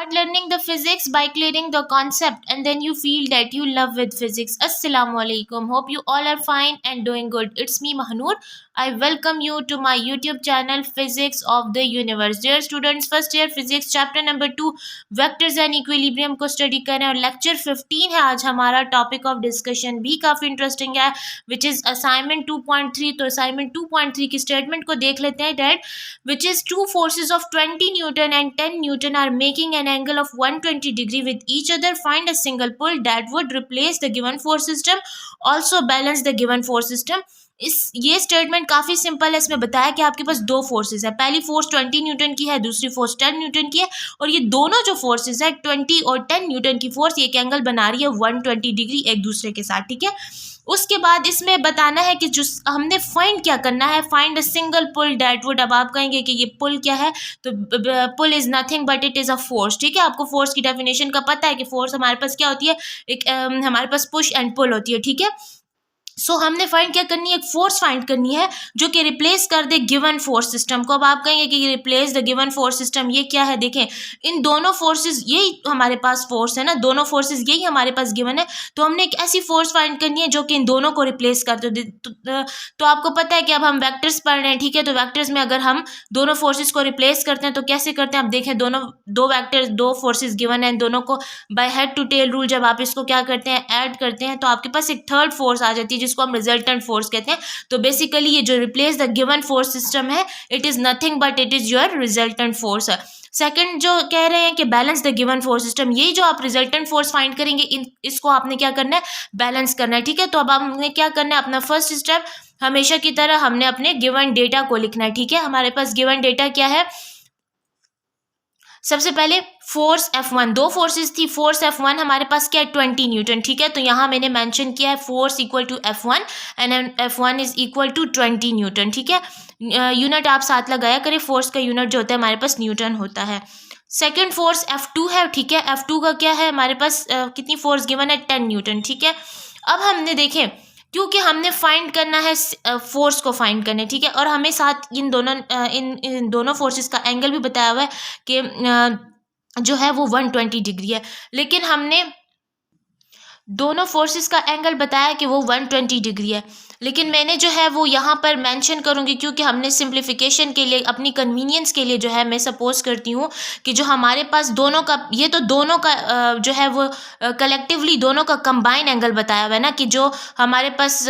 start learning the physics by clearing the concept and then you feel that you love with physics. Assalamu alaikum. Hope you all are fine and doing good. It's me Mahnoor. I welcome you to my YouTube channel Physics of the Universe. Dear students, first year physics chapter number 2 vectors and equilibrium को study करें और lecture 15 है आज हमारा topic of discussion भी काफ़ी interesting है which is assignment 2.3। तो असाइनमेंट 2.3 की स्टेटमेंट को देख लेते हैं that which is two forces of 20 Newton and 10 Newton are making an angle of 120 degree with each other. Find a single pull that would replace the given force system. Also balance the given force system. ये statement काफ़ी simple है। इसमें बताया कि आपके पास दो forces है, पहली फोर्स 20 न्यूटन की है, दूसरी फोर्स 10 न्यूटन की है और ये दोनों जो फोर्सेस है 20 और 10 न्यूटन की फोर्स एक एंगल बना रही है 120 डिग्री एक दूसरे के साथ, ठीक है। उसके बाद इसमें बताना है कि जो हमने फाइंड क्या करना है, find a single pull that would. अब आप कहेंगे कि ये पुल क्या है, तो pull is nothing but it is a force, ठीक है। आपको फोर्स की डेफिनेशन का पता है कि फोर्स हमारे पास क्या होती है, एक हमारे पास पुश एंड पुल होती है, ठीक है। सो हमने फाइंड क्या करनी है, एक फोर्स फाइंड करनी है जो कि रिप्लेस कर दे गिवन फोर्स सिस्टम को। अब आप कहेंगे कि replace the given force system, ये क्या है, देखें इन दोनों फोर्सेस, यही हमारे पास फोर्स है ना, दोनों फोर्सेस यही हमारे पास गिवन है, तो हमने एक ऐसी फोर्स फाइंड करनी है जो कि इन दोनों को रिप्लेस कर दे। तो आपको पता है कि अब हम वेक्टर्स पढ़ रहे हैं, ठीक है। तो वेक्टर्स में अगर हम दोनों फोर्सेस को रिप्लेस करते हैं तो कैसे करते हैं, आप देखें दोनों दो वेक्टर्स दो फोर्सेस गिवन है, इन दोनों को by head to tail rule जब आप इसको क्या करते हैं, ऐड करते हैं, तो आपके पास एक थर्ड फोर्स आ जाती है जिसको हम रिजल्टेंट फोर्स कहते हैं। तो बेसिकली ये जो replace the given force system है it is nothing but it is your resultant force. Second जो कह रहे हैं कि balance the given force system, यही जो आप रिजल्टेंट फोर्स फाइंड करेंगे इसको आपने क्या करना है, बैलेंस करना है, ठीक है। तो अब हमने क्या करना है, अपना फर्स्ट स्टेप हमेशा की तरह हमने अपने गिवन डेटा को लिखना है, ठीक है। हमारे पास गिवन डेटा क्या है, सबसे पहले फोर्स F1, दो फोर्सेस थी, फोर्स F1 हमारे पास क्या है 20 न्यूटन, ठीक है। तो यहाँ मैंने मेंशन किया है force equal to F1 and F1 is equal to 20 newton, ठीक है। यूनिट आप साथ लगाया करें, फोर्स का यूनिट जो होता है हमारे पास न्यूटन होता है। सेकेंड फोर्स F2 है, ठीक है। F2 का क्या है, हमारे पास कितनी फोर्स गिवन है 10 न्यूटन, ठीक है। अब हमने देखें क्योंकि हमने फाइंड करना है फोर्स को फाइंड करने, ठीक है, और हमें साथ इन दोनों फोर्सेस का एंगल भी बताया हुआ है कि जो है वो 120 डिग्री है, लेकिन हमने दोनों फोर्सेस का एंगल बताया कि वो 120 डिग्री है, लेकिन मैंने जो है वो यहाँ पर मेंशन करूँगी क्योंकि हमने सिंप्लीफिकेशन के लिए अपनी कन्वीनियंस के लिए जो है मैं सपोज करती हूँ कि जो हमारे पास दोनों का ये तो दोनों का जो है वो कलेक्टिवली दोनों का कंबाइन एंगल बताया हुआ है ना, कि जो हमारे पास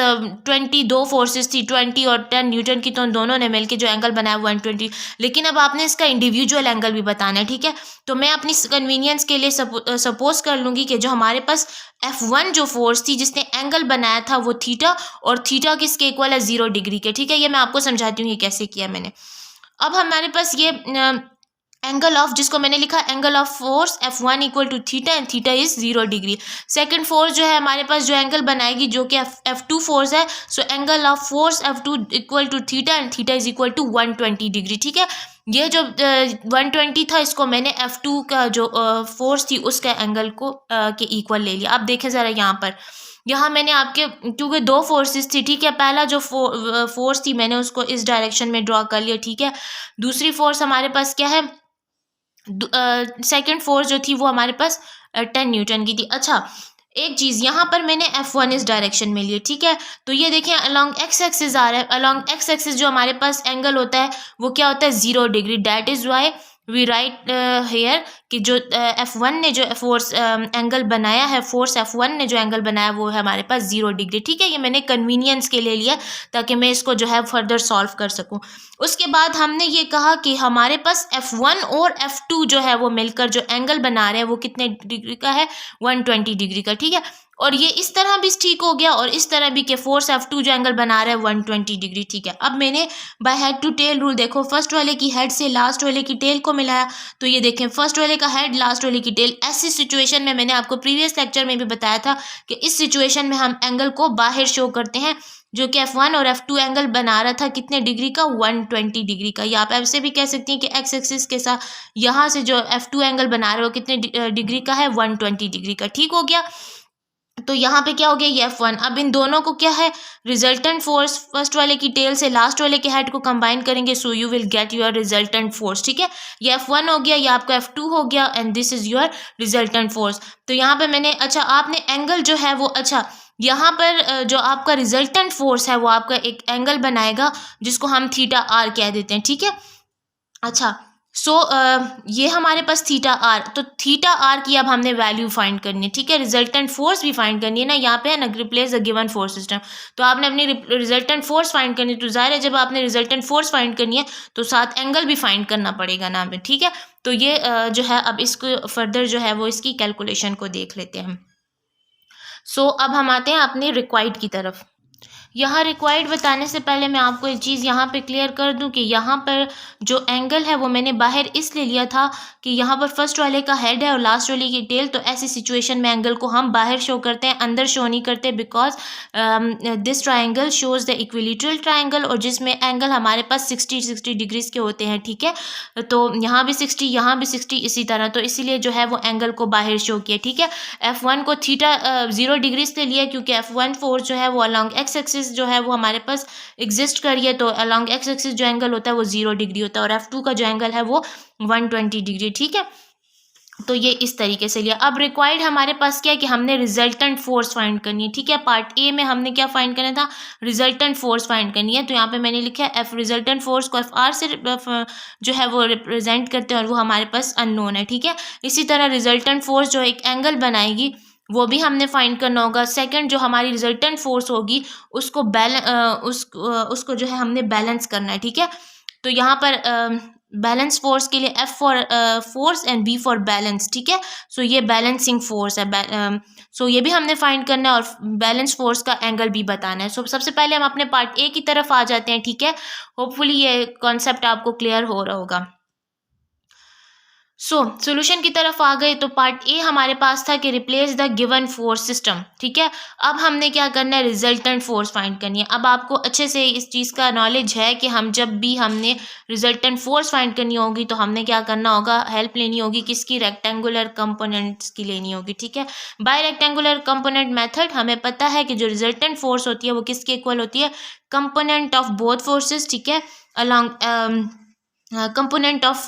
22 फोर्सेस थी 20 और 10 न्यूटन की, तो दोनों ने मिलकर जो एंगल बनाया 120, लेकिन अब आपने इसका इंडिविजुअल एंगल भी बताना है, ठीक है। तो मैं अपनी कन्वीनियंस के लिए सपोज कर लूँगी कि जो हमारे पास F1 जो फोर्स थी जिसने एंगल बनाया था वो थीटा, और थीटा किसके इक्वल है 0 डिग्री के, ठीक है। ये मैं आपको समझाती हूँ ये कैसे किया मैंने। अब हमारे पास ये एंगल ऑफ, जिसको मैंने लिखा angle of force F1 equal to theta and theta is 0 degree. Second force जो है हमारे पास जो एंगल बनाएगी जो कि F2 फोर्स है, so angle of force F2 equal to theta and theta is equal to 120 degree, ठीक है। ये जो 120 था इसको मैंने F2 का जो फोर्स थी उसका एंगल को के इक्वल ले लिया। अब देखें ज़रा यहाँ मैंने आपके, क्योंकि दो फोर्सेस थी, ठीक है, पहला जो फोर्स थी मैंने उसको इस डायरेक्शन में ड्रॉ कर लिया, ठीक है। दूसरी फोर्स हमारे पास क्या है, सेकंड फोर्स जो थी वो हमारे पास 10 न्यूटन की थी। अच्छा एक चीज़ यहाँ पर मैंने F1 इस डायरेक्शन में लिए, ठीक है। तो ये देखें अलॉन्ग एक्स एक्सिस आ रहा है, अलॉन्ग एक्स एक्सिस जो हमारे पास एंगल होता है वो क्या होता है 0 degree. That is why we write here कि जो F1 ने जो फोर्स एंगल बनाया है, फोर्स F1 ने जो एंगल बनाया वो है हमारे पास 0 डिग्री, ठीक है। ये मैंने कन्वीनियंस के लिए लिया ताकि मैं इसको जो है फर्दर सॉल्व कर सकूं। उसके बाद हमने ये कहा कि हमारे पास F1 और F2 जो है वो मिलकर जो एंगल बना रहे हैं वो कितने डिग्री का है 120 डिग्री का, ठीक है। और ये इस तरह भी ठीक हो गया और इस तरह भी कि फोर्स F2 जो एंगल बना रहा है 120 डिग्री, ठीक है। अब मैंने by head to tail rule, देखो फर्स्ट वाले की हेड से लास्ट वाले की टेल को मिलाया, तो ये देखें फर्स्ट वाले का हेड लास्ट वाले की टेल। ऐसी सिचुएशन में मैंने आपको प्रीवियस लेक्चर में भी बताया था कि इस सिचुएशन में हम एंगल को बाहर शो करते हैं, जो कि F1 और F2 एंगल बना रहा था कितने डिग्री का 120 डिग्री का। या आप ऐसे भी कह सकती हैं कि एक्स एक्सिस के साथ यहाँ से जो F2 एंगल बना रहे हो कितने डिग्री का है 120 डिग्री का, ठीक हो गया। तो यहाँ पे क्या हो गया, ये F1। अब इन दोनों को क्या है, रिजल्टेंट फोर्स, फर्स्ट वाले की टेल से लास्ट वाले के हेड को कंबाइन करेंगे, सो you will get your resultant force. ठीक है, ये F1 हो गया, ये आपका F2 हो गया, and this is your resultant force. तो यहाँ पे मैंने, अच्छा आपने एंगल जो है वो, अच्छा यहाँ पर जो आपका रिजल्टेंट फोर्स है वो आपका एक एंगल बनाएगा जिसको हम थीटा आर कह देते हैं। ठीक है, अच्छा सो ये हमारे पास थीटा आर, तो थीटा आर की अब हमने वैल्यू फाइंड करनी है। ठीक है, रिजल्टेंट फोर्स भी फाइंड करनी है ना, यहाँ पे है ना, replace the given force system. तो आपने अपनी रिजल्टेंट फोर्स फाइंड करनी है, तो जाहिर है जब आपने रिजल्टेंट फोर्स फाइंड करनी है तो साथ एंगल भी फाइंड करना पड़ेगा ना हमें। ठीक है, तो ये जो है अब इसको फर्दर जो है वो इसकी कैलकुलेशन को देख लेते हैं हम। सो अब हम आते हैं अपने रिक्वायर्ड की तरफ। यहाँ रिक्वायर्ड बताने से पहले मैं आपको एक चीज़ यहाँ पे क्लियर कर दूँ कि यहाँ पर जो एंगल है वो मैंने बाहर इसलिए लिया था कि यहाँ पर फर्स्ट वाले का हेड है और लास्ट वाले की टेल, तो ऐसी सिचुएशन में एंगल को हम बाहर शो करते हैं, अंदर शो नहीं करते, because this triangle shows the equilateral triangle, और जिसमें एंगल हमारे पास 60 डिग्रीज के होते हैं। ठीक है, तो यहाँ भी 60, यहाँ भी 60, इसी तरह, तो इसीलिए जो है वो एंगल को बाहर शो किया। ठीक है, F1 को थीटा 0 डिग्रीज से लिया क्योंकि F1 फोर्स जो है वो अलॉन्ग एक्स एक्सिस जो है वो हमारे पास एग्जिस्ट करिए, तो अलॉन्ग एक्स एक्सिस जो एंगल होता है वो 0 डिग्री होता है, और F2 का जो एंगल है वो 120 डिग्री। ठीक है, तो ये इस तरीके से लिया। अब रिक्वायर्ड हमारे पास क्या है कि हमने रिजल्टेंट फोर्स फाइंड करनी है। ठीक है, पार्ट ए में हमने क्या फाइंड करना था, रिजल्टेंट फोर्स फाइंड करनी है। तो यहाँ पे मैंने लिखा है एफ, रिजल्टेंट फोर्स को Fr से जो है वो रिप्रेजेंट करते हैं, और वो हमारे पास अननोन है। ठीक है, इसी तरह रिजल्टेंट फोर्स जो एक एंगल बनाएगी वो भी हमने फाइंड करना होगा। सेकंड जो हमारी रिजल्टेंट फोर्स होगी उसको उसको जो है हमने बैलेंस करना है। ठीक है, तो यहाँ पर बैलेंस फोर्स के लिए F for force and B for balance. ठीक है, सो ये बैलेंसिंग फोर्स है, सो ये भी हमने फाइंड करना है, और बैलेंस फोर्स का एंगल भी बताना है। सो सबसे पहले हम अपने पार्ट ए की तरफ आ जाते हैं। ठीक है, होपफुली ये कॉन्सेप्ट आपको क्लियर हो रहा होगा। सॉल्यूशन की तरफ आ गए, तो पार्ट ए हमारे पास था कि replace the given force system. ठीक है, अब हमने क्या करना है, रिजल्टेंट फोर्स फाइंड करनी है। अब आपको अच्छे से इस चीज़ का नॉलेज है कि हम जब भी हमने रिजल्टेंट फोर्स फाइंड करनी होगी तो हमने क्या करना होगा, हेल्प लेनी होगी किसकी, रेक्टेंगुलर कंपोनेंट्स की लेनी होगी। ठीक है, बाय रेक्टेंगुलर कंपोनेंट मेथड हमें पता है कि जो रिजल्टेंट फोर्स होती है वो किसके इक्वल होती है, कंपोनेंट ऑफ बोथ फोर्सेस। ठीक है, along component of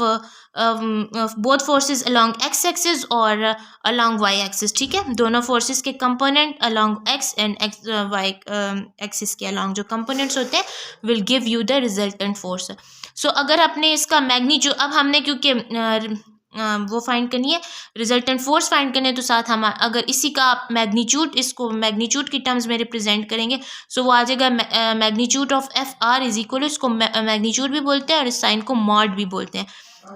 both forces along X axis और अलोंग वाई एक्सिस। ठीक है, दोनों फोर्सेस के component along X and X Y axis के अलोंग जो कंपोनेंट्स होते हैं will give you the resultant force. So अगर अपने इसका मैग्नीट्यूड, अब हमने क्योंकि वो फाइंड करनी है, रिजल्टेंट फोर्स फाइंड करनी है, तो साथ हम अगर इसी का मैग्नीट्यूड, इसको मैग्नीट्यूड की टर्म्स में रिप्रेजेंट करेंगे, सो वो आ जाएगा magnitude of Fr is equal, इसको मैग्नीट्यूड भी बोलते हैं और इस साइन को मॉड भी बोलते हैं।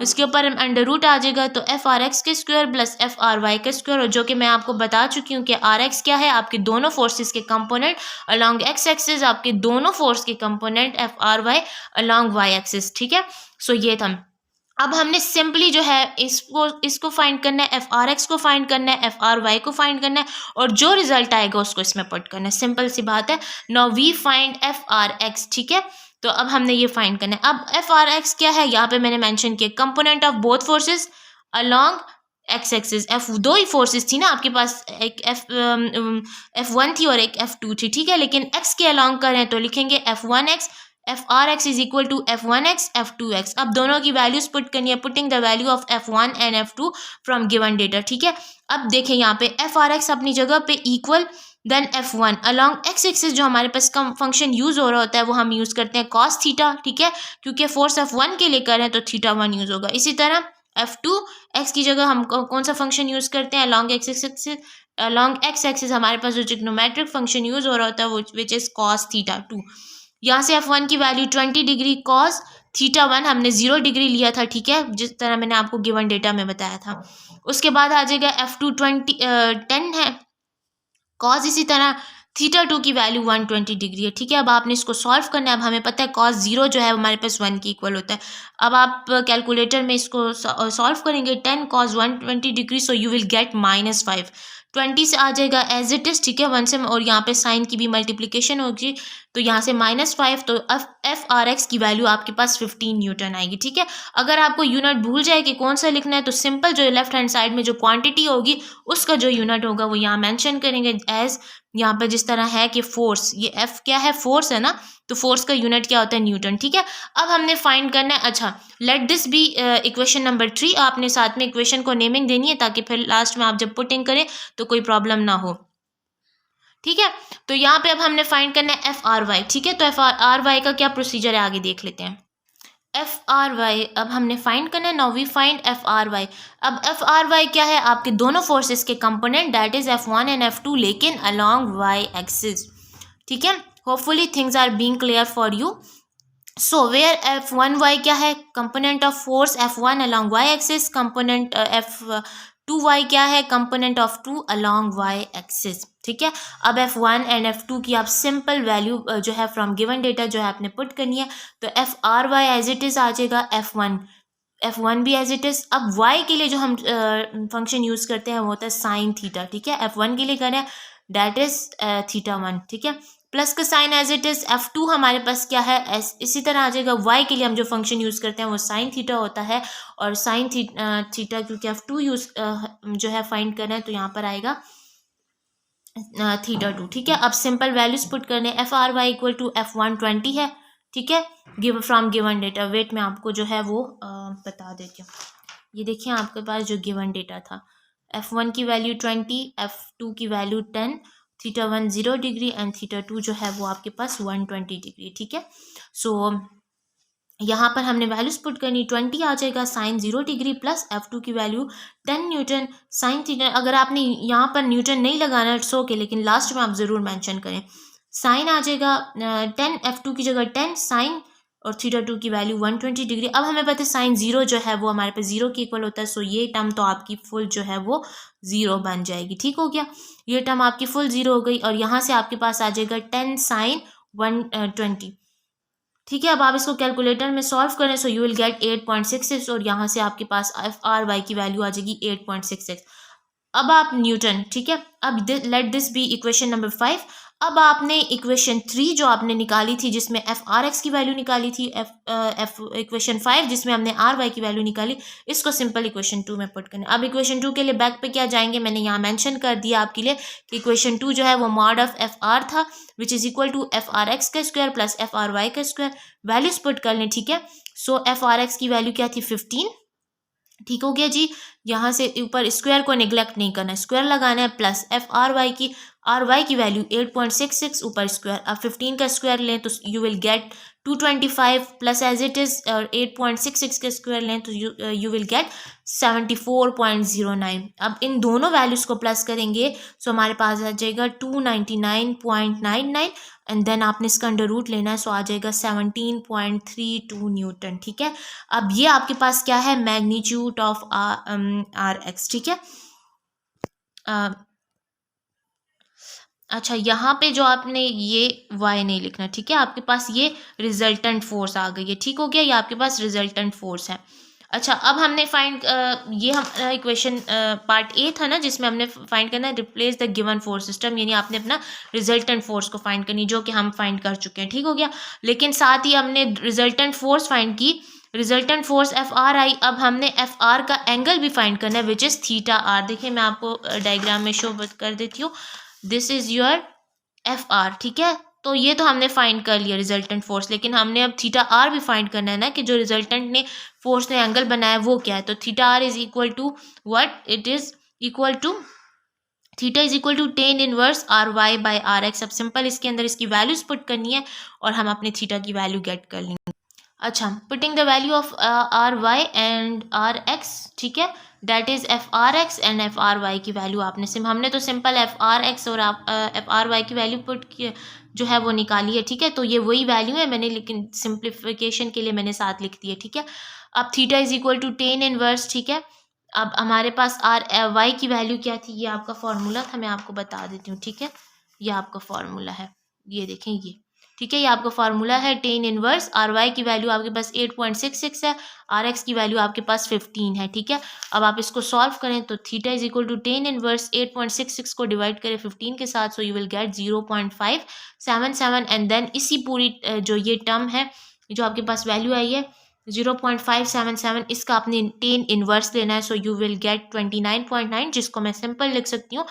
इसके ऊपर अंडर रूट आ जाएगा, तो Fr(x) के स्क्वायर प्लस Fry के स्क्वायर, और जो कि मैं आपको बता चुकी हूँ कि Rx क्या है, आपके दोनों फोर्सेस के कंपोनेंट अलोंग एक्स एक्सिस, आपके दोनों फोर्स के component Fry along Y axis. ठीक है, सो ये था। अब हमने सिंपली जो है इसको फाइंड करना है, Fr(x) को फाइंड करना है, Fry को फाइंड करना है, और जो रिजल्ट आएगा उसको इसमें पुट करना है। सिंपल सी बात है। Now we find Fr(x). ठीक है, तो अब हमने ये फाइंड करना है। अब Fr(x) क्या है, यहाँ पे मैंने मेंशन किया, component of both forces along X axis. दो ही फोर्सेस थी ना आपके पास, एक F1 थी और एक F2 थी। ठीक है, लेकिन x के अलोंग करें तो लिखेंगे F1x, Fr(x) is equal to F1x, F2x। अब दोनों की वैल्यूज पुट करनी है, putting the value of F1 and F2 from given data. ठीक है, अब देखें यहाँ पे Fr(x) अपनी जगह पे equal, then F1 along X axis जो हमारे पास कम फंक्शन यूज हो रहा होता है वो हम यूज करते हैं cos थीटा। ठीक है, क्योंकि फोर्स F1 के लिए करें तो θ1 यूज होगा। इसी तरह F2 x की जगह हम कौन सा फंक्शन यूज करते हैं, along X axis, along X axis हमारे पास जो ट्रिग्नोमेट्रिक फंक्शन यूज हो रहा होता है वो विच इज cos θ2। यहाँ से F1 की वैल्यू 20 डिग्री, cos θ1 हमने 0 डिग्री लिया था। ठीक है, जिस तरह मैंने आपको गिवन डेटा में बताया था। उसके बाद आ जाएगा F2 10 है, cos इसी तरह θ2 की वैल्यू 120 डिग्री है। ठीक है, अब आपने इसको सॉल्व करना है। अब हमें पता है cos 0 जो है हमारे पास 1 के इक्वल होता है। अब आप कैलकुलेटर में इसको सॉल्व करेंगे, 10 cos 120 degree, so you will gate -5। 20 से आ जाएगा एज इट इज़, ठीक है, 1 से, और यहाँ पे साइन की भी मल्टीप्लिकेशन होगी तो यहाँ से -5, तो एफ आर एक्स की वैल्यू आपके पास 15 न्यूटन आएगी, ठीक है। अगर आपको यूनिट भूल जाए कि कौन सा लिखना है तो सिंपल जो लेफ्ट हैंड साइड में जो क्वांटिटी होगी उसका जो यूनिट होगा वो यहाँ मेंशन करेंगे एज, यहाँ पे जिस तरह है कि फोर्स, ये एफ क्या है, फोर्स है ना, तो फोर्स का यूनिट क्या होता है, न्यूटन, ठीक है। अब हमने फाइंड करना है, अच्छा let this be equation number 3, आपने साथ में इक्वेशन को नेमिंग देनी है ताकि फिर लास्ट में आप जब पुटिंग करें तो कोई प्रॉब्लम ना हो, ठीक है। तो यहाँ पे अब हमने फाइंड करना है एफ आर वाई, ठीक है। तो एफ आर वाई का क्या प्रोसीजर है आगे देख लेते हैं। एफ आर वाई अब हमने फाइंड करना है, now we find F R Y. अब एफ आर वाई क्या है, आपके दोनों फोर्सेस के component that is F1 and F2 लेकिन अलोंग वाई एक्सिस, ठीक है। Hopefully things are being clear for you. So where F1y क्या है, component of force F1 along Y axis, component F2y क्या है, component of 2 along Y axis, ठीक है। अब F1 एंड F2 की आप सिंपल वैल्यू जो है फ्रॉम गिवन डेटा जो है आपने पुट करनी है, तो F R Y as it is आ जाएगा, F1 भी एज इट इज़। अब y के लिए जो हम फंक्शन यूज़ करते हैं वो होता है साइन थीटा, ठीक है। F1 के लिए करें दैट इज़ θ1, ठीक है, प्लस का sign as it is. F2 हमारे पास क्या है, इसी तरह आ जाएगा। y के लिए हम जो फंक्शन यूज़ करते हैं वो साइन थीटा होता है, और साइन थीटा क्योंकि F2 यूज़ जो है फाइंड करना है तो यहाँ पर आएगा θ2, ठीक है। अब सिंपल वैल्यूज पुट करने, F R Y equal to F1 20 है, ठीक है, फ्रॉम गिवन डेटा। वेट मैं आपको जो है वो बता देती हूँ। ये देखिए आपके पास जो गिवन डेटा था, F1 की वैल्यू 20, F2 की वैल्यू 10, θ1 0 डिग्री एंड θ2 जो है वो आपके पास 120 डिग्री, ठीक है। सो यहाँ पर हमने वैल्यूज पुट करनी, 20 आ जाएगा साइन 0 डिग्री प्लस F2 की वैल्यू 10 न्यूटन साइन थीटा। अगर आपने यहाँ पर न्यूटन नहीं लगाना इट्स ओके, लेकिन लास्ट में आप ज़रूर मेंशन करें। साइन आ जाएगा 10, F2 की जगह 10 साइन, और θ2 की वैल्यू 120 डिग्री। अब हमें पता है साइन 0 जो है वो हमारे पास 0 के इक्वल होता है, सो ये टर्म तो आपकी फुल जो है वो 0 बन जाएगी, ठीक हो गया, ये टर्म आपकी फुल 0 हो गई। और यहाँ से आपके पास आ जाएगा 10 साइन 120, ठीक है। अब आप इसको कैलकुलेटर में सॉल्व करें, सो यू विल गेट 8.66, और यहाँ से आपके पास एफ आर वाई की वैल्यू आ जाएगी 8.66। अब आप न्यूटन, ठीक है। अब let this be equation number 5। अब आपने इक्वेशन 3 जो आपने निकाली थी जिसमें एफ आर एक्स की वैल्यू निकाली थी, इक्वेशन 5 जिसमें हमने आर वाई की वैल्यू निकाली, इसको सिंपल इक्वेशन 2 में पुट करना है। अब इक्वेशन 2 के लिए बैक पे क्या जाएंगे, मैंने यहाँ मेंशन कर दिया आपके लिए कि इक्वेशन 2 जो है वो मॉड ऑफ एफ आर था, which is equal to F R X का square plus F R Y का स्क्वायर। वैल्यूज पुट कर लें, ठीक है। सो एफ आर एक्स की वैल्यू क्या थी, 15, ठीक हो गया जी। यहाँ से ऊपर स्क्वायर को निगलेक्ट नहीं करना है, स्क्वायर लगाना है, प्लस एफ आर वाई की वैल्यू 8.66 ऊपर स्क्वायर। अब 15 का स्क्वायर लें तो you will get 225 plus as it is, और 8.66 का स्क्वायर लें तो यू विल गेट 74.09। अब इन दोनों वैल्यूज़ को प्लस करेंगे सो हमारे पास आ जाएगा 299.99, एंड देन आपने इसका अंडर रूट लेना है, सो आ जाएगा 17.32 न्यूटन, ठीक है। अब ये आपके पास क्या है, मैग्नीट्यूड ऑफ आर एक्स, ठीक है। अच्छा यहाँ पे जो आपने ये y नहीं लिखना, ठीक है, आपके पास ये रिजल्टेंट फोर्स आ गई है, ठीक हो गया, ये आपके पास रिजल्टेंट फोर्स है। अच्छा अब हमने फाइंड ये हम इक्वेशन पार्ट ए था ना जिसमें हमने फाइंड करना है replace the given force system, यानी आपने अपना रिजल्टेंट फोर्स को फाइंड करनी, जो कि हम फाइंड कर चुके हैं, ठीक हो गया। लेकिन साथ ही हमने रिजल्टेंट फोर्स फाइंड की, रिजल्टेंट फोर्स एफ आर आई। अब हमने एफ आर का एंगल भी फाइंड करना है विच इज़ थीटा आर। देखिए मैं आपको डायग्राम में शो कर देती हूँ, this is your F R, ठीक है। तो ये तो हमने फाइंड कर लिया रिजल्टेंट फोर्स, लेकिन हमने अब थीटा आर भी फाइंड करना है ना, कि जो रिजल्टेंट ने फोर्स ने एंगल बनाया वो क्या है। तो theta R is equal to what, it is equal to theta is equal to tan inverse R Y by R X. अब सिंपल इसके अंदर इसकी वैल्यूज पुट करनी है और हम अपने थीटा की वैल्यू गेट कर लेंगे। अच्छा, putting the value of R Y and R X, ठीक है, that is F R X and F R Y की वैल्यू आपने हमने तो सिंपल एफ आर एक्स और एफ आर वाई की वैल्यू पुट की जो है वो निकाली है, ठीक है। तो ये वही वैल्यू है मैंने, लेकिन सिंप्लीफिकेशन के लिए मैंने साथ लिख दी है, ठीक है। अब theta is equal to tan inverse, ठीक है। अब हमारे पास आर वाई की वैल्यू क्या थी, ये आपका फॉर्मूला था, मैं आपको बता देती हूँ, ठीक है। ये आपका फॉर्मूला है, ये देखें ये, ठीक है। ये आपका फार्मूला है टेन इनवर्स आर वाई की वैल्यू आपके पास 8.66 है, आर एक्स की वैल्यू आपके पास 15 है, ठीक है। अब आप इसको सॉल्व करें तो theta is equal to tan inverse 8.66 को डिवाइड करें 15 के साथ, so you will get 0.577 and then इसी पूरी जो ये टर्म है जो आपके पास वैल्यू आई है 0.577, इसका आपने टेन इनवर्स लेना है, सो यू विल गेट 29.9, जिसको मैं सिंपल लिख सकती हूँ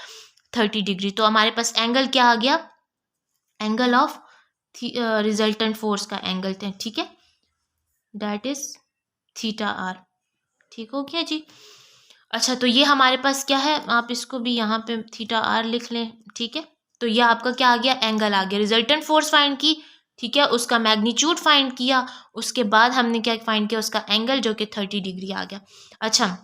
30 डिग्री। तो हमारे पास एंगल क्या आ गया, एंगल ऑफ रिजल्टेंट फोर्स का एंगल थे, ठीक है, दैट इज थीटा आर। ठीक हो गया जी। अच्छा, तो ये हमारे पास क्या है, आप इसको भी यहाँ पे थीटा आर लिख लें, ठीक है। तो ये आपका क्या आ गया, एंगल आ गया। रिजल्टेंट फोर्स फाइंड की, ठीक है, उसका मैग्नीट्यूड फाइंड किया, उसके बाद हमने क्या फाइंड किया, उसका एंगल जो कि 30 डिग्री आ गया। अच्छा,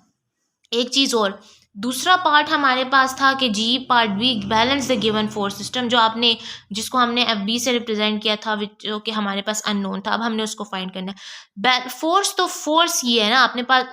एक चीज़ और, दूसरा पार्ट हमारे पास था कि जी part B balance the given force system, जो आपने जिसको हमने एफ बी से रिप्रेजेंट किया था, जो कि हमारे पास अननोन था। अब हमने उसको फाइंड करना है। फोर्स तो फोर्स ये है ना,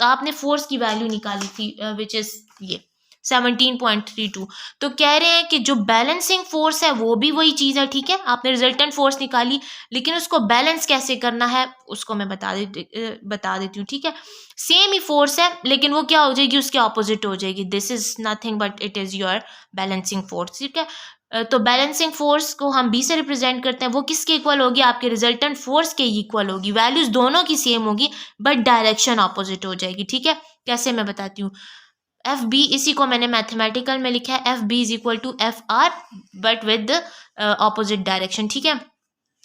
आपने फोर्स की वैल्यू निकाली थी विच इज़ ये 17.32। तो कह रहे हैं कि जो बैलेंसिंग फोर्स है वो भी वही चीज़ है, ठीक है। आपने रिजल्टेंट फोर्स निकाली, लेकिन उसको बैलेंस कैसे करना है उसको मैं बता देती हूँ, ठीक है। सेम ही फोर्स है, लेकिन वो क्या हो जाएगी, उसके ऑपोजिट हो जाएगी। This is nothing but it is your balancing force, ठीक है। तो बैलेंसिंग फोर्स को हम बी से रिप्रेजेंट करते हैं, वो किसके इक्वल होगी, आपके रिजल्टेंट फोर्स के इक्वल होगी। वैल्यूज दोनों की सेम होगी बट डायरेक्शन ऑपोजिट हो जाएगी, ठीक है। कैसे, मैं बताती हूँ। एफ बी, इसी को मैंने मैथमेटिकल में लिखा है, F B is equal to F R but with opposite direction, ठीक है।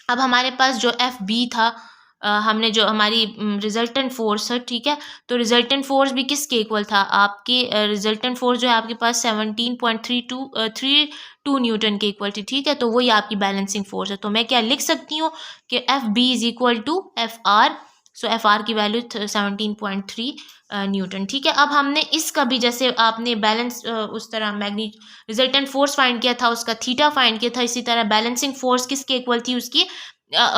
अब हमारे पास जो एफ बी था, हमने जो हमारी रिजल्टेंट फोर्स है, ठीक है, तो रिजल्टेंट फोर्स भी किसके इक्वल था, आपके रिजल्टेंट फोर्स जो है आपके पास 17.32 न्यूटन के इक्वल थी, ठीक है। तो वही आपकी बैलेंसिंग फोर्स है। तो मैं क्या लिख सकती हूँ कि F B is equal to F R, so F R की वैल्यू 17.3 न्यूटन, ठीक है। अब हमने इसका भी, जैसे आपने बैलेंस उस तरह रिजल्टेंट फोर्स फाइंड किया था, उसका थीटा फाइंड किया था, इसी तरह बैलेंसिंग फोर्स किसके इक्वल थी, उसकी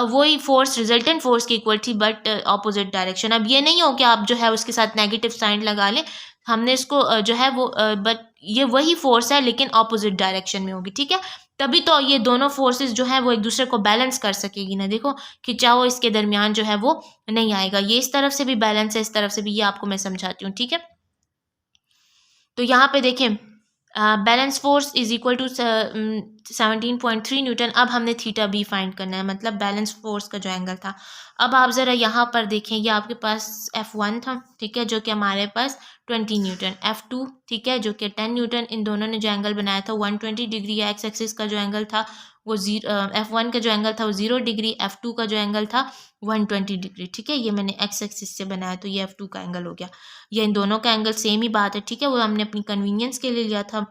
वही फोर्स रिजल्टेंट फोर्स की इक्वल थी बट ऑपोजिट डायरेक्शन। अब ये नहीं हो कि आप जो है उसके साथ नेगेटिव साइन लगा लें, हमने इसको जो है वो बट ये वही फोर्स है लेकिन ऑपोजिट डायरेक्शन में होगी, ठीक है। तभी तो ये दोनों फोर्सेस जो है वो एक दूसरे को बैलेंस कर सकेगी ना। देखो खिंचाव इसके दरमियान जो है वो नहीं आएगा, ये इस तरफ से भी बैलेंस है, इस तरफ से भी, ये आपको मैं समझाती हूँ, ठीक है। तो यहाँ पे देखें, balance force is equal to 17.3 newton. अब हमने थीटा बी फाइंड करना है, मतलब बैलेंस फोर्स का जो एंगल था। अब आप ज़रा यहाँ पर देखें, ये आपके पास F1 था, ठीक है, जो कि हमारे पास 20 न्यूटन, F2, ठीक है, जो कि 10 न्यूटन। इन दोनों ने जो एंगल बनाया था 120 डिग्री या एक्स एक्सिस का जो एंगल था वो F1 का जो एंगल था वो 0 डिग्री, F2 का जो एंगल था 120 डिग्री, ठीक है। ये मैंने एक्स एक्सिस से बनाया तो ये F2 का एंगल हो गया। ये इन दोनों का एंगल सेम ही बात है, ठीक है, वो हमने अपनी कन्वीनियंस के लिए लिया था।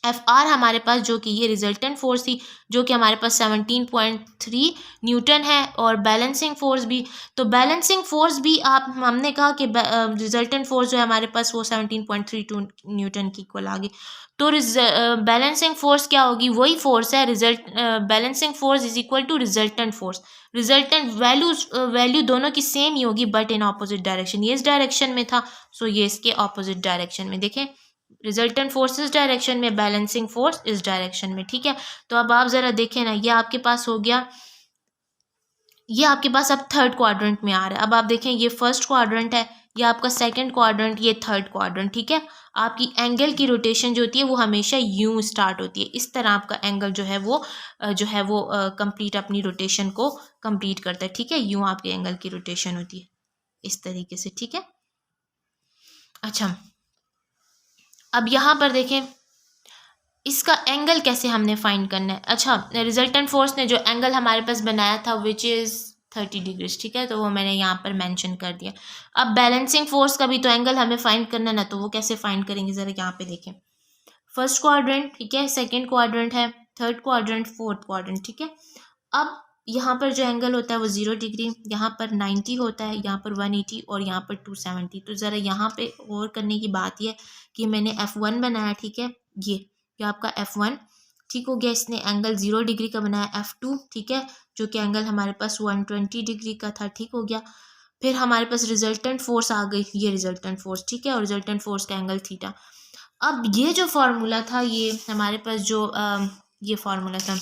एफ आर हमारे पास जो कि ये रिजल्टेंट फोर्स थी, जो कि हमारे पास 17.3 न्यूटन है, और बैलेंसिंग फोर्स भी। तो बैलेंसिंग फोर्स भी हमने कहा कि रिजल्टेंट फोर्स जो है हमारे पास वो 17.32 न्यूटन की इक्वल आ गई। तो बैलेंसिंग फोर्स क्या होगी, वही फोर्स है, balancing force is equal to resultant force. Resultant value दोनों की सेम ही होगी बट इन ऑपोजिट डायरेक्शन। ये इस डायरेक्शन में था, सो ये इसके ऑपोजिट डायरेक्शन में। देखें, रिजल्टेंट फोर्स इस डायरेक्शन में, बैलेंसिंग फोर्स इस डायरेक्शन में, ठीक है। तो अब आप ज़रा देखें ना, ये आपके पास हो गया, ये आपके पास अब थर्ड क्वाड्रेंट में आ रहा है। अब आप देखें, ये फर्स्ट क्वाड्रेंट है, ये आपका सेकंड क्वाड्रेंट, ये थर्ड क्वाड्रेंट, ठीक है। आपकी एंगल की रोटेशन जो होती है वो हमेशा यूं स्टार्ट होती है, इस तरह आपका एंगल जो है वो कंप्लीट अपनी रोटेशन को कंप्लीट करता है, ठीक है। यूं आपके एंगल की रोटेशन होती है इस तरीके से, ठीक है। अच्छा, अब यहाँ पर देखें, इसका एंगल कैसे हमने फाइंड करना है। अच्छा, रिजल्टेंट फोर्स ने जो एंगल हमारे पास बनाया था विच इज़ 30 डिग्रीज, ठीक है, तो वो मैंने यहाँ पर मेंशन कर दिया। अब बैलेंसिंग फोर्स का भी तो एंगल हमें फाइंड करना है ना, तो वो कैसे फाइंड करेंगे, ज़रा यहाँ पे देखें। फर्स्ट क्वाड्रेंट, ठीक है, सेकेंड क्वाड्रेंट है, थर्ड क्वाड्रेंट, फोर्थ क्वाड्रेंट, ठीक है। अब यहाँ पर जो एंगल होता है वो 0 डिग्री, यहाँ पर 90 होता है, यहाँ पर 180 और यहाँ पर 270। तो ज़रा यहाँ पे और करने की बात यह कि मैंने F1 बनाया, ठीक है, ये आपका F1, ठीक हो गया। इसने एंगल 0 डिग्री का बनाया। F2, ठीक है, जो कि एंगल हमारे पास 120 डिग्री का था, ठीक हो गया। फिर हमारे पास रिजल्टेंट फोर्स आ गई, ये रिजल्टेंट फोर्स, ठीक है, और रिजल्टेंट फोर्स का एंगल थीटा। अब ये जो फार्मूला था, ये हमारे पास जो ये फार्मूला था,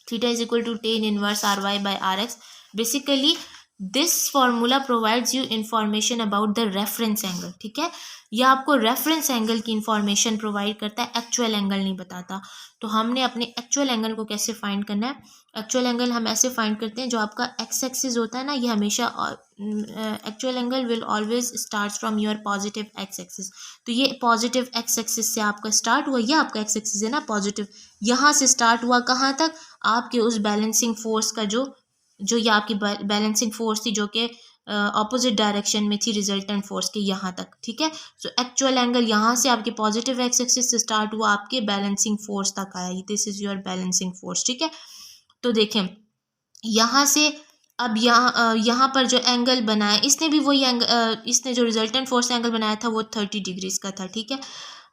theta is equal to tan inverse R Y by R X. Basically this formula provides you information about the reference angle. ठीक है, यह आपको रेफरेंस एंगल की इंफॉर्मेशन प्रोवाइड करता है, एक्चुअल एंगल नहीं बताता. तो हमने अपने एक्चुअल एंगल को कैसे फाइंड करना है? एक्चुअल एंगल हम ऐसे फाइंड करते हैं, जो आपका एक्स एक्सिस होता है ना, ये हमेशा actual angle will always start from your positive x axis. तो ये पॉजिटिव एक्स एक्सिस से आपका स्टार्ट हुआ, ये आपका एक्स एक्सिस है ना पॉजिटिव, यहाँ से स्टार्ट हुआ कहाँ तक? आपके उस बैलेंसिंग फोर्स का जो ये आपकी बैलेंसिंग फोर्स थी, जो कि ऑपोजिट डायरेक्शन में थी रिजल्टेंट फोर्स के, यहाँ तक. ठीक है, सो एक्चुअल एंगल यहाँ से आपके पॉजिटिव एक्स एक्सिस से स्टार्ट हुआ, आपके बैलेंसिंग फोर्स तक आया. This is your balancing force. ठीक है, तो देखें यहाँ से अब यहाँ पर जो एंगल बनाया इसने भी वही एंगल, इसने जो रिजल्टेंट फोर्स एंगल बनाया था वो 30 डिग्रीज का था. ठीक है,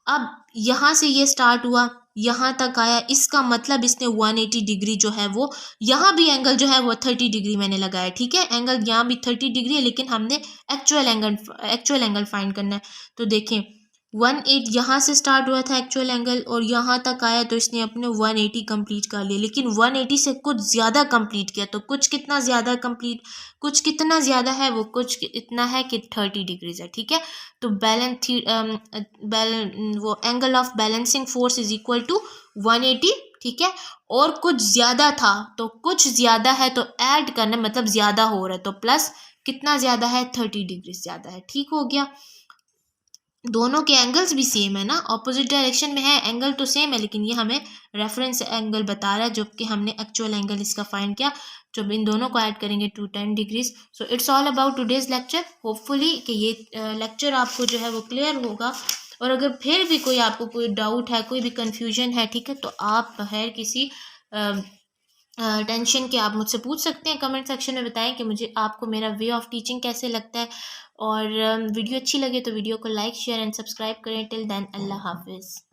अब यहाँ से ये स्टार्ट हुआ, यहाँ तक आया, इसका मतलब इसने 180 डिग्री जो है वो, यहाँ भी एंगल जो है वो 30 डिग्री मैंने लगाया. ठीक है, एंगल यहाँ भी 30 डिग्री है, लेकिन हमने एक्चुअल एंगल फाइंड करना है. तो देखें 180 यहाँ से स्टार्ट हुआ था एक्चुअल एंगल, और यहाँ तक आया, तो इसने अपने 180 कंप्लीट कर लिया, लेकिन 180 से कुछ ज़्यादा कंप्लीट किया. तो कुछ कितना ज़्यादा कंप्लीट, कुछ कितना ज़्यादा है वो, कुछ इतना है कि 30 डिग्रीज है. ठीक है, तो वो angle of balancing force is equal to 180. ठीक है, और कुछ ज़्यादा था, तो कुछ ज़्यादा है तो ऐड करना, मतलब ज़्यादा हो रहा है, तो प्लस कितना ज़्यादा है, 30 डिग्री ज़्यादा है. ठीक हो गया, दोनों के एंगल्स भी सेम है ना, ऑपोजिट डायरेक्शन में है, एंगल तो सेम है, लेकिन ये हमें रेफरेंस एंगल बता रहा है, जबकि हमने एक्चुअल एंगल इसका फाइंड किया. जब इन दोनों को ऐड करेंगे to 10 degrees. So it's all about today's lecture. Hopefully कि ये लेक्चर आपको जो है वो क्लियर होगा, और अगर फिर भी कोई आपको कोई डाउट है, कोई भी कन्फ्यूजन है, ठीक है, तो आप बगैर किसी टेंशन के आप मुझसे पूछ सकते हैं. कमेंट सेक्शन में बताएं कि मुझे आपको मेरा वे ऑफ टीचिंग कैसे लगता है, और वीडियो अच्छी लगे तो वीडियो को लाइक शेयर एंड सब्सक्राइब करें. टिल देन अल्लाह हाफिज़.